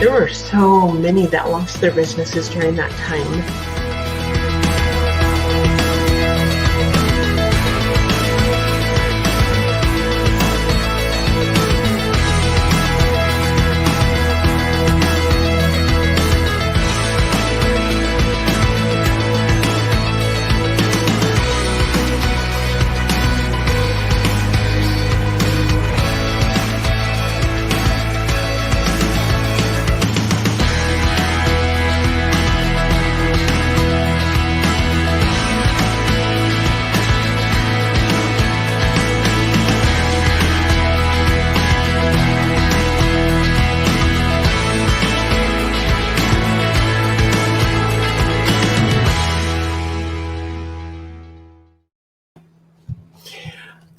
There were so many that lost their businesses during that time.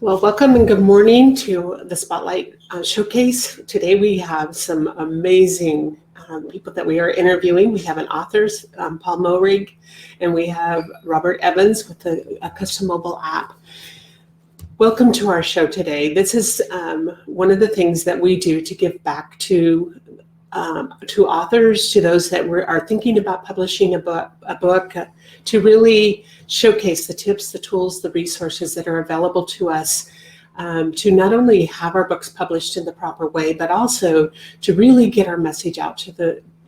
Well, welcome and good morning to the Spotlight Showcase. Today we have some amazing people that we are interviewing. We have an author, Paul Moehrig, and we have Robert Evans with a custom mobile app. Welcome to our show today. This is one of the things that we do to give back to authors, to those that are thinking about publishing a book, to really showcase the tips, the tools, the resources that are available to us to not only have our books published in the proper way, but also to really get our message out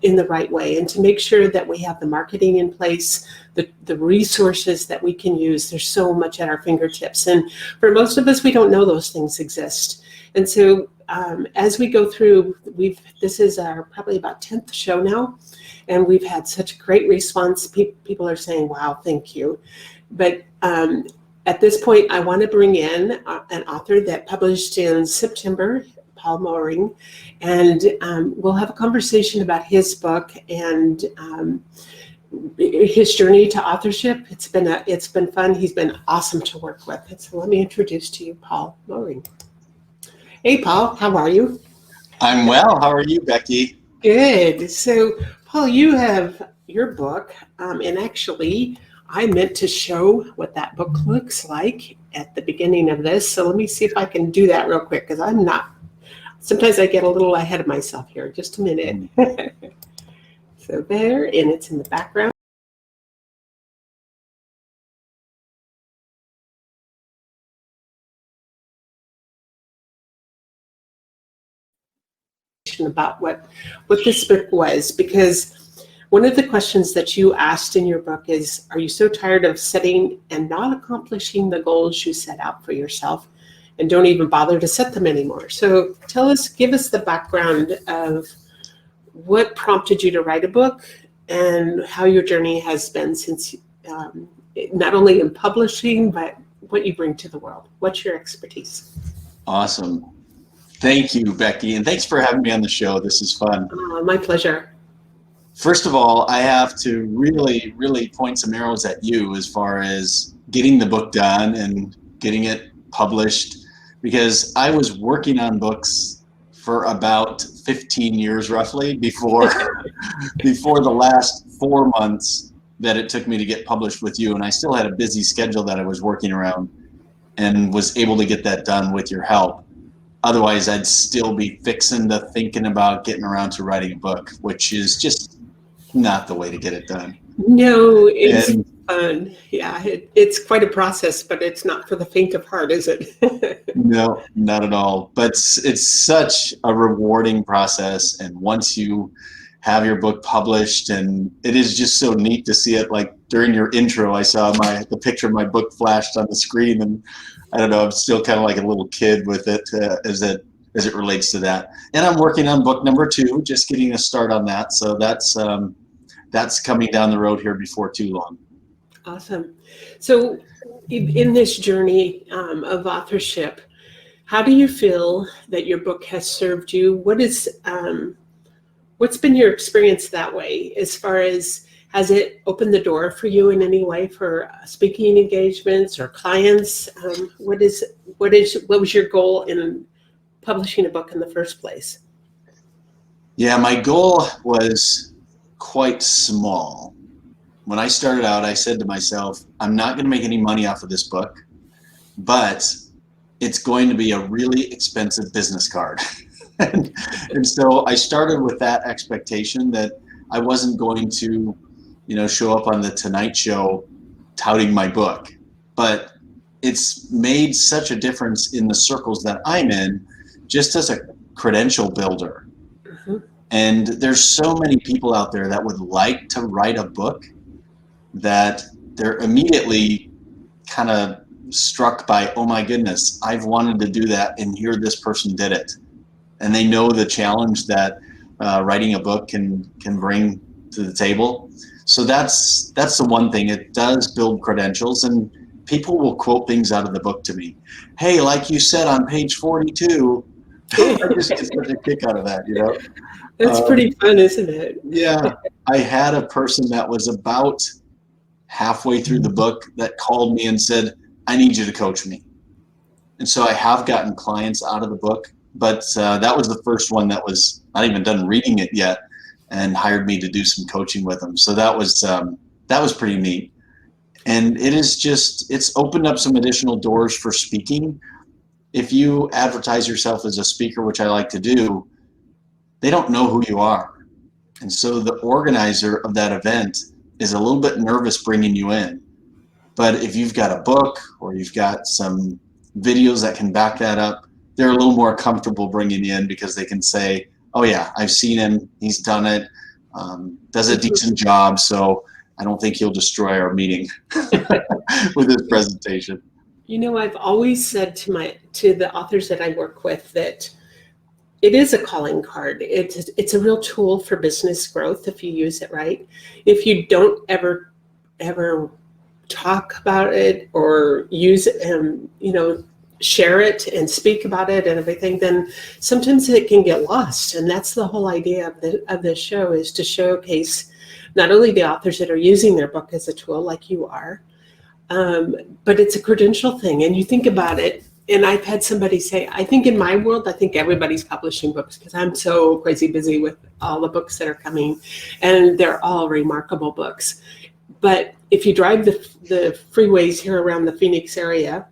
in the right way, and to make sure that we have the marketing in place, the resources that we can use. There's so much at our fingertips, and for most of us, we don't know those things exist. And so as we go through, this is our probably about 10th show now, and we've had such great response. People are saying, wow, thank you. But at this point, I want to bring in an author that published in September, Paul Moehrig, and we'll have a conversation about his book and his journey to authorship. It's been fun. He's been awesome to work with. And so let me introduce to you Paul Moehrig. Hey, Paul, how are you? I'm well. How are you, Becky? Good. So, Paul, you have your book, and actually, I meant to show what that book looks like at the beginning of this. So let me see if I can do that real quick, because sometimes I get a little ahead of myself here. Just a minute. So there, and it's in the background. About what this book was, because one of the questions that you asked in your book is, are you so tired of setting and not accomplishing the goals you set out for yourself and don't even bother to set them anymore? So give us the background of what prompted you to write a book and how your journey has been since, not only in publishing, but what you bring to the world. What's your expertise? Awesome. Thank you, Becky, and thanks for having me on the show. This is fun. My pleasure. First of all, I have to really point some arrows at you as far as getting the book done and getting it published, because I was working on books for about 15 years roughly before the last 4 months that it took me to get published with you, and I still had a busy schedule that I was working around and was able to get that done with your help. Otherwise, I'd still be fixing to thinking about getting around to writing a book, which is just not the way to get it done. No, it's fun. Yeah, it's quite a process, but it's not for the faint of heart, is it? No, not at all. But it's such a rewarding process. And once you have your book published, and it is just so neat to see it. Like during your intro, I saw the picture of my book flashed on the screen, and I don't know, I'm still kind of like a little kid with it as it relates to that. And I'm working on book number 2, just getting a start on that. So that's coming down the road here before too long. Awesome. So in this journey of authorship, how do you feel that your book has served you? What's been your experience that way, as far as, has it opened the door for you in any way for speaking engagements or clients? What was your goal in publishing a book in the first place? Yeah, my goal was quite small. When I started out, I said to myself, I'm not going to make any money off of this book, but it's going to be a really expensive business card. and so I started with that expectation that I wasn't going to, show up on the Tonight Show touting my book. But it's made such a difference in the circles that I'm in, just as a credential builder. Mhm. And there's so many people out there that would like to write a book that they're immediately kind of struck by, oh my goodness, I've wanted to do that, and here this person did it. And they know the challenge that writing a book can bring to the table. So that's the one thing. It does build credentials, and people will quote things out of the book to me. Hey, like you said on page 42, I just get such a kick out of that, That's pretty fun, isn't it? Yeah, I had a person that was about halfway through the book that called me and said, I need you to coach me. And so I have gotten clients out of the book, but that was the first one that was not even done reading it yet and hired me to do some coaching with them. So that was pretty neat. And it's opened up some additional doors for speaking. If you advertise yourself as a speaker, which I like to do, they don't know who you are. And so the organizer of that event is a little bit nervous bringing you in. But if you've got a book or you've got some videos that can back that up, they're a little more comfortable bringing you in because they can say, oh yeah, I've seen him, he's done it, does a decent job, so I don't think he'll destroy our meeting with his presentation. I've always said to the authors that I work with that it is a calling card. It's a real tool for business growth if you use it right. If you don't ever talk about it or use it and share it and speak about it and everything, then sometimes it can get lost. And that's the whole idea of the show, is to showcase not only the authors that are using their book as a tool like you are, but it's a credential thing. And you think about it, and I've had somebody say, I think in my world, I think everybody's publishing books because I'm so crazy busy with all the books that are coming, and they're all remarkable books. But if you drive the freeways here around the Phoenix area,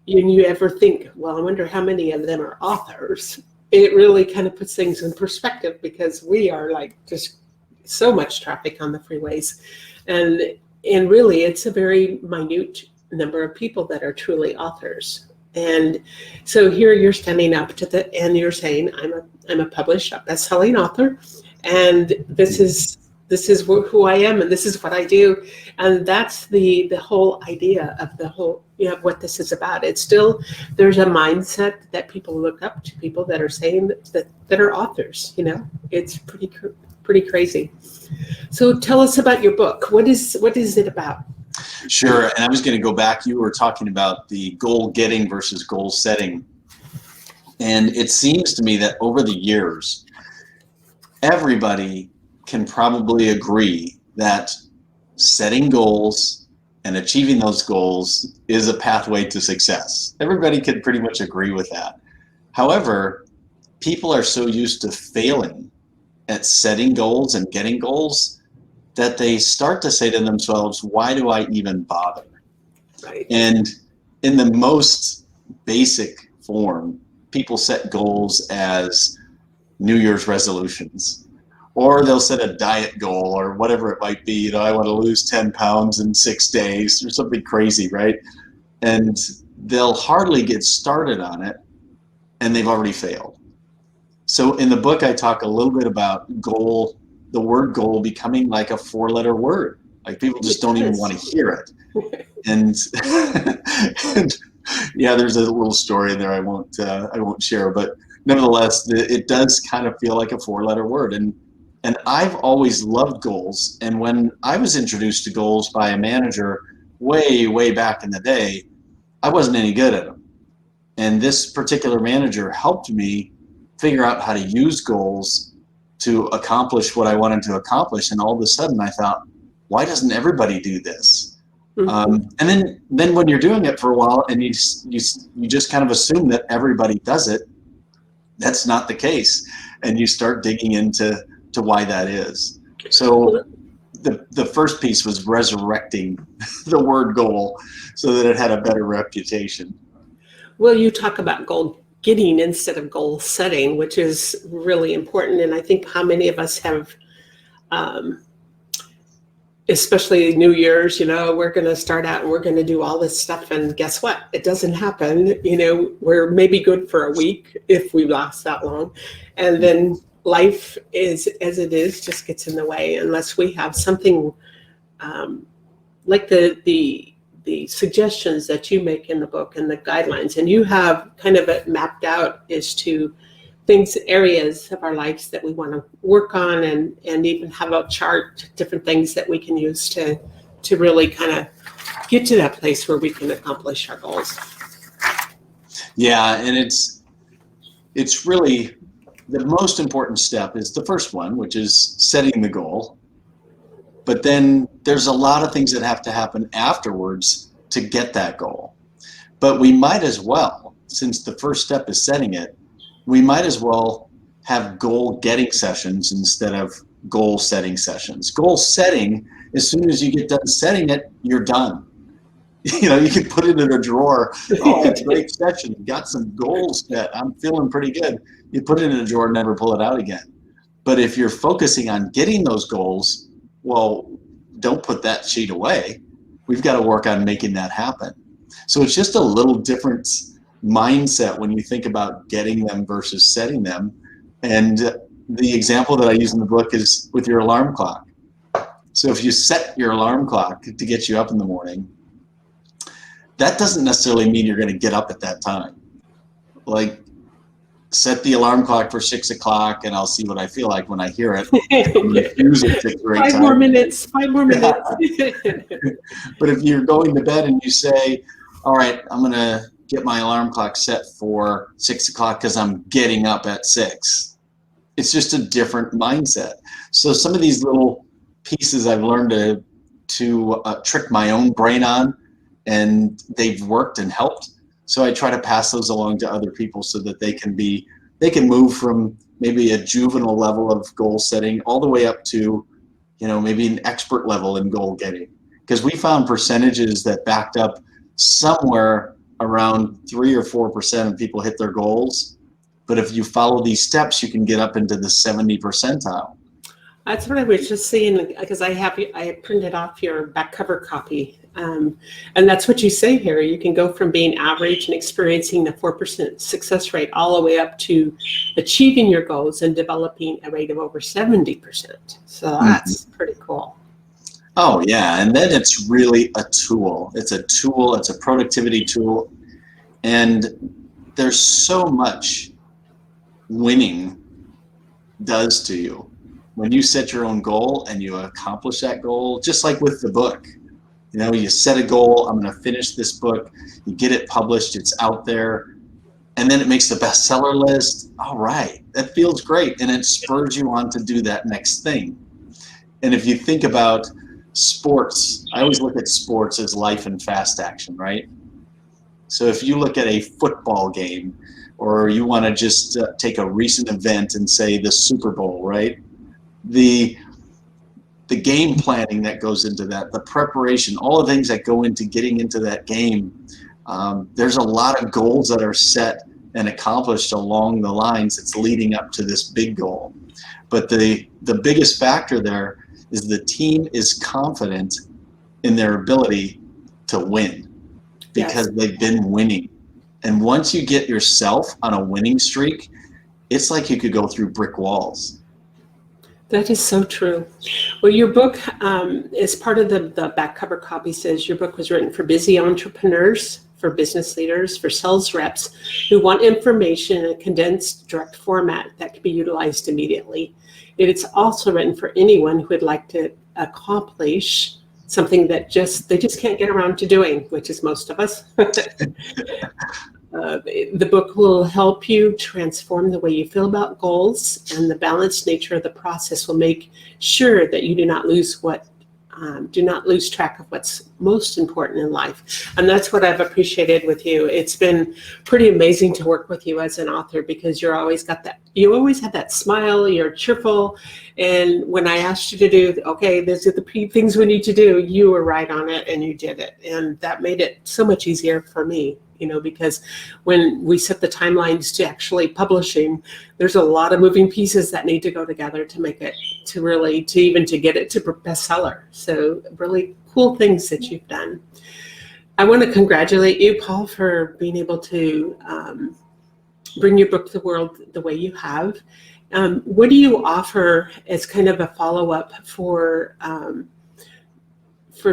and you ever think, well, I wonder how many of them are authors, it really kind of puts things in perspective, because we are like just so much traffic on the freeways. And really, it's a very minute number of people that are truly authors. And so here you're standing up and you're saying, I'm a published, best-selling author, and this is who I am, and this is what I do. And that's the whole idea of the whole, what this is about. It's still, there's a mindset that people look up to people that are saying that are authors. It's pretty crazy. So tell us about your book. What is it about? Sure. And I was going to go back. You were talking about the goal getting versus goal setting. And it seems to me that over the years, everybody can probably agree that setting goals and achieving those goals is a pathway to success. Everybody can pretty much agree with that. However, people are so used to failing at setting goals and getting goals that they start to say to themselves, why do I even bother? Right. And in the most basic form, people set goals as New Year's resolutions, or they'll set a diet goal or whatever it might be. I want to lose 10 pounds in 6 days or something crazy, right? And they'll hardly get started on it, and they've already failed. So in the book, I talk a little bit about goal, the word goal becoming like a 4-letter word. Like people just don't even want to hear it. And yeah, there's a little story in there I won't share, but nevertheless, it does kind of feel like a 4-letter word. And I've always loved goals. And when I was introduced to goals by a manager way back in the day, I wasn't any good at them. And this particular manager helped me figure out how to use goals to accomplish what I wanted to accomplish. And all of a sudden I thought, why doesn't everybody do this? Mm-hmm. And then when you're doing it for a while and you just kind of assume that everybody does it, that's not the case. And you start digging into why that is. So the first piece was resurrecting the word goal so that it had a better reputation. Well, you talk about goal getting instead of goal setting, which is really important. And I think how many of us have, especially New Year's, we're going to start out and we're going to do all this stuff. And guess what? It doesn't happen. We're maybe good for a week if we last that long. And then life is as it is, just gets in the way unless we have something like the suggestions that you make in the book and the guidelines. And you have kind of it mapped out as to areas of our lives that we want to work on, and even have a chart, different things that we can use to really kind of get to that place where we can accomplish our goals. Yeah, and it's really the most important step is the first one, which is setting the goal. But then there's a lot of things that have to happen afterwards to get that goal. But we might as well, since the first step is setting it, we might as well have goal getting sessions instead of goal setting sessions. Goal setting, as soon as you get done setting it, you're done. You can put it in a drawer. Oh, it's a great session. Got some goals set. I'm feeling pretty good. You put it in a drawer and never pull it out again. But if you're focusing on getting those goals, well, don't put that sheet away. We've got to work on making that happen. So it's just a little different mindset when you think about getting them versus setting them. And the example that I use in the book is with your alarm clock. So if you set your alarm clock to get you up in the morning, that doesn't necessarily mean you're going to get up at that time. Like, set the alarm clock for 6 o'clock and I'll see what I feel like when I hear it. Use it at a great time. 5 more minutes. But if you're going to bed and you say, all right, I'm going to get my alarm clock set for 6 o'clock because I'm getting up at 6. It's just a different mindset. So some of these little pieces I've learned to trick my own brain on, and they've worked and helped. So I try to pass those along to other people so that they can move from maybe a juvenile level of goal setting all the way up to, maybe an expert level in goal getting. Because we found percentages that backed up somewhere around 3 or 4% of people hit their goals. But if you follow these steps, you can get up into the 70 percentile. That's what I was just saying, because I printed off your back cover copy. And that's what you say here. You can go from being average and experiencing the 4% success rate all the way up to achieving your goals and developing a rate of over 70%. So that's pretty cool. Oh, yeah. And then it's really a tool. It's a tool. It's a productivity tool. And there's so much winning does to you. When you set your own goal and you accomplish that goal, just like with the book, you set a goal, I'm going to finish this book, you get it published, it's out there, and then it makes the bestseller list. All right, that feels great, and it spurs you on to do that next thing. And if you think about sports, I always look at sports as life and fast action, right? So if you look at a football game, or you want to just take a recent event and say the Super Bowl, right? The game planning that goes into that, the preparation, all the things that go into getting into that game. There's a lot of goals that are set and accomplished along the lines that's leading up to this big goal. But the biggest factor there is the team is confident in their ability to win because they've been winning. And once you get yourself on a winning streak, it's like you could go through brick walls. That is so true. Well, your book, as part of the back cover copy, says your book was written for busy entrepreneurs, for business leaders, for sales reps who want information in a condensed, direct format that can be utilized immediately. It's also written for anyone who would like to accomplish something that they just can't get around to doing, which is most of us. The book will help you transform the way you feel about goals, and the balanced nature of the process will make sure that you do not lose track of what's most important in life. And that's what I've appreciated with you. It's been pretty amazing to work with you as an author, because you always have that smile, you're cheerful. And when I asked you to do, okay, these are the things we need to do, you were right on it and you did it. And that made it so much easier for me, because when we set the timelines to actually publishing, there's a lot of moving pieces that need to go together to make it to get it to bestseller. So really cool things that you've done. I want to congratulate you, Paul, for being able to bring your book to the world the way you have. What do you offer as kind of a follow-up for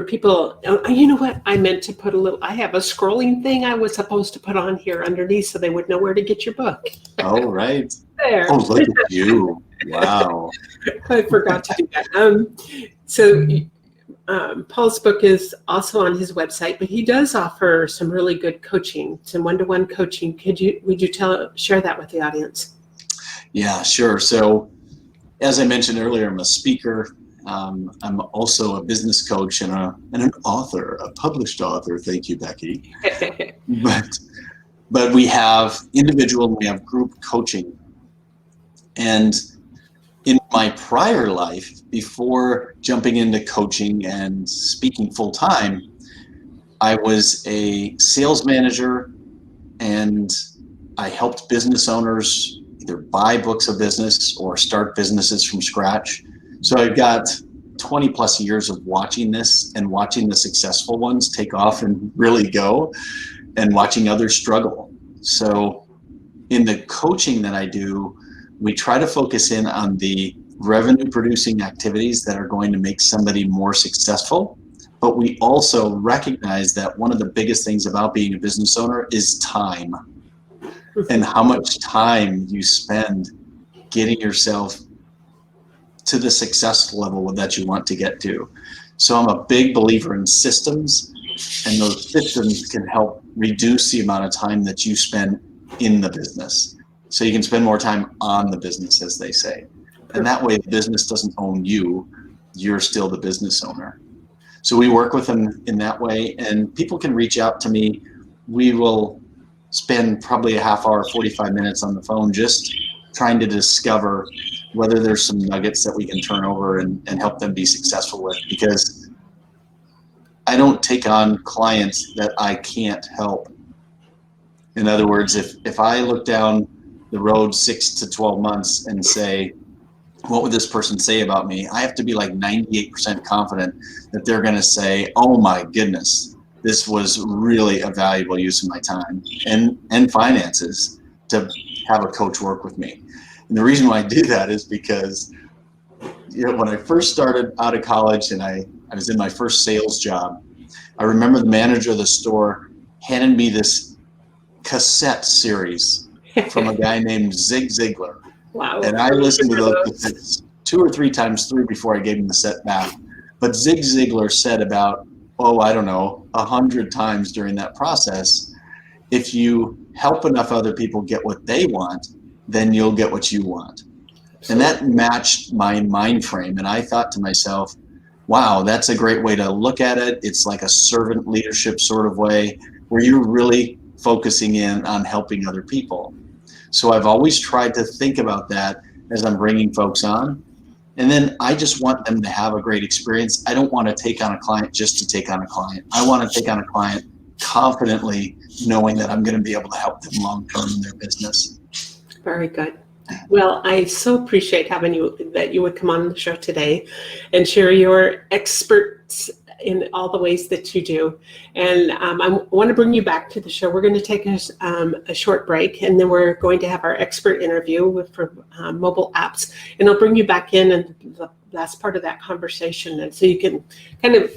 people? You know what? I meant to put I have a scrolling thing I was supposed to put on here underneath so they would know where to get your book. Oh, right. There. Oh, look at you. Wow. I forgot to do that. Paul's book is also on his website, but he does offer some really good coaching, some one-to-one coaching. Would you share that with the audience? Yeah, sure. So as I mentioned earlier, I'm a speaker. I'm also a business coach and an author, a published author. Thank you, Becky. But we have individual and we have group coaching. And in my prior life, before jumping into coaching and speaking full time, I was a sales manager, and I helped business owners either buy books of business or start businesses from scratch. So I've got 20 plus years of watching this and watching the successful ones take off and really go, and watching others struggle. So in the coaching that I do, we try to focus in on the revenue producing activities that are going to make somebody more successful. But we also recognize that one of the biggest things about being a business owner is time, and how much time you spend getting yourself to the success level that you want to get to. So I'm a big believer in systems, and those systems can help reduce the amount of time that you spend in the business. So you can spend more time on the business, as they say. And that way the business doesn't own you, you're still the business owner. So we work with them in that way, and people can reach out to me. We will spend probably a half hour, 45 minutes on the phone just trying to discover whether there's some nuggets that we can turn over and help them be successful with, because I don't take on clients that I can't help. In other words, if I look down the road 6 to 12 months and say, what would this person say about me? I have to be like 98% confident that they're going to say, oh my goodness, this was really a valuable use of my time and finances to have a coach work with me. And the reason why I do that is because, when I first started out of college and I was in my first sales job, I remember the manager of the store handed me this cassette series from a guy named Zig Ziglar. Wow. And I listened to those cassettes 2 or 3 times through before I gave him the set back. But Zig Ziglar said about, 100 times during that process, if you help enough other people get what they want, then you'll get what you want. And that matched my mind frame. And I thought to myself, wow, that's a great way to look at it. It's like a servant leadership sort of way where you're really focusing in on helping other people. So I've always tried to think about that as I'm bringing folks on. And then I just want them to have a great experience. I don't want to take on a client just to take on a client. I want to take on a client confidently, knowing that I'm going to be able to help them long term in their business. Very good. Well, I so appreciate that you would come on the show today and share your experts in all the ways that you do. And I want to bring you back to the show. We're going to take a short break, and then we're going to have our expert interview for mobile apps. And I'll bring you back in the last part of that conversation, and so you can kind of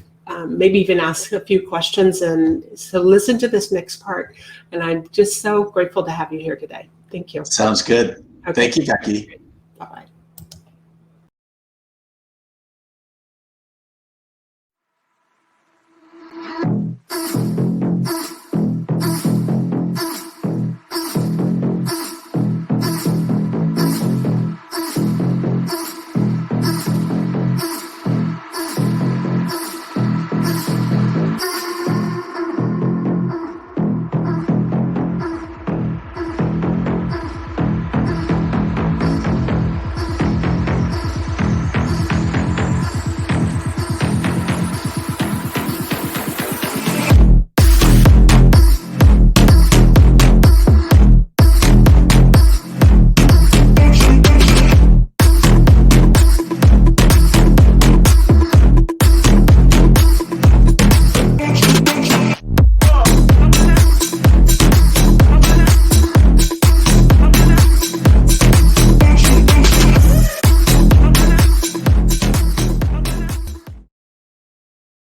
maybe even ask a few questions. And so listen to this next part. And I'm just so grateful to have you here today. Thank you. Sounds good. Okay. Thank you, Becky. Bye-bye.